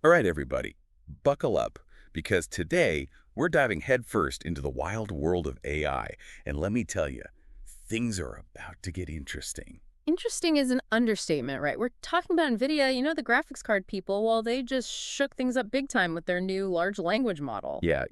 All right, everybody, buckle up, because today we're diving headfirst into the wild world of AI. And let me tell you, things are about to get interesting. Interesting is an understatement, right? We're talking about Nvidia, the graphics card people, well, they just shook things up big time with their new large language model. Yeah,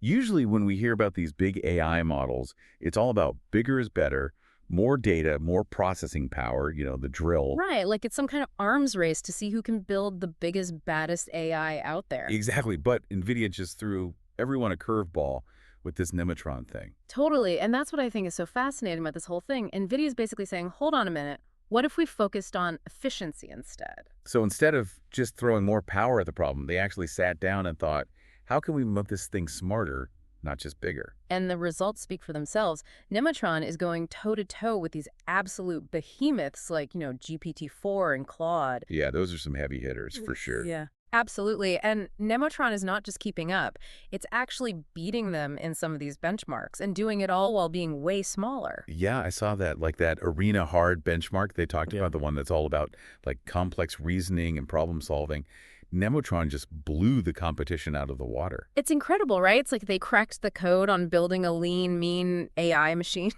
usually when we hear about these big AI models, it's all about bigger is better, more data, more processing power, the drill. Right, like it's some kind of arms race to see who can build the biggest, baddest AI out there. Exactly, but NVIDIA just threw everyone a curveball with this Nemotron thing. Totally, and that's what I think is so fascinating about this whole thing. NVIDIA is basically saying, hold on a minute, what if we focused on efficiency instead? So instead of just throwing more power at the problem, they actually sat down and thought, how can we make this thing smarter, not just bigger? And the results speak for themselves. Nemotron is going toe-to-toe with these absolute behemoths like, GPT-4 and Claude. Yeah, those are some heavy hitters for sure. Yeah. Absolutely. And Nemotron is not just keeping up, it's actually beating them in some of these benchmarks and doing it all while being way smaller. Yeah, I saw that, like that arena hard benchmark they talked Yeah. about, the one that's all about like complex reasoning and problem solving. Nemotron just blew the competition out of the water. It's incredible, right? It's like they cracked the code on building a lean, mean AI machine.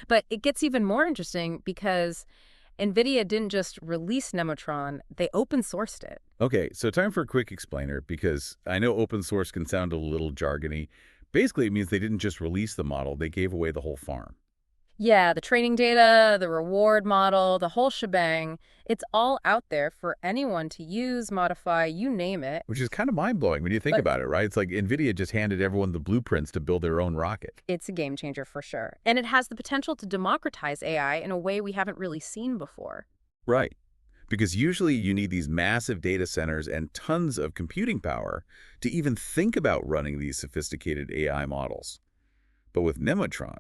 But it gets even more interesting because NVIDIA didn't just release Nemotron, they open sourced it. Okay, so time for a quick explainer because I know open source can sound a little jargony. Basically, it means they didn't just release the model, they gave away the whole farm. Yeah, the training data, the reward model, the whole shebang, it's all out there for anyone to use, modify, you name it. Which is kind of mind-blowing when you think But about it, right? It's like NVIDIA just handed everyone the blueprints to build their own rocket. it's a game changer for sure. And it has the potential to democratize AI in a way we haven't really seen before. Right. Because usually you need these massive data centers and tons of computing power to even think about running these sophisticated AI models. But with Nemotron,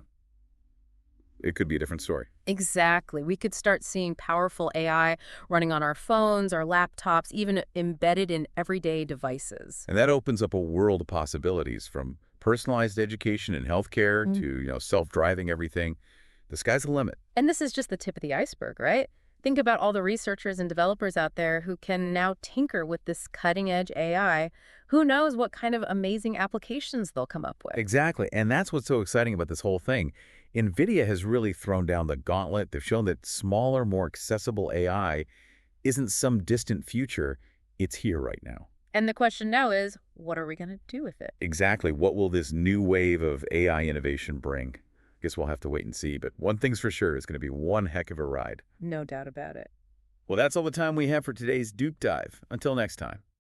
it could be a different story. Exactly. We could start seeing powerful AI running on our phones, our laptops, even embedded in everyday devices. And that opens up a world of possibilities from personalized education and healthcare Mm. to, self-driving everything. The sky's the limit. And this is just the tip of the iceberg, right? Think about all the researchers and developers out there who can now tinker with this cutting edge AI. Who knows what kind of amazing applications they'll come up with? Exactly. And that's what's so exciting about this whole thing. NVIDIA has really thrown down the gauntlet. They've shown that smaller, more accessible AI isn't some distant future. It's here right now. And the question now is, what are we going to do with it? Exactly. What will this new wave of AI innovation bring? Guess we'll have to wait and see. But one thing's for sure, it's going to be one heck of a ride. No doubt about it. Well, that's all the time we have for today's Duke Dive. Until next time.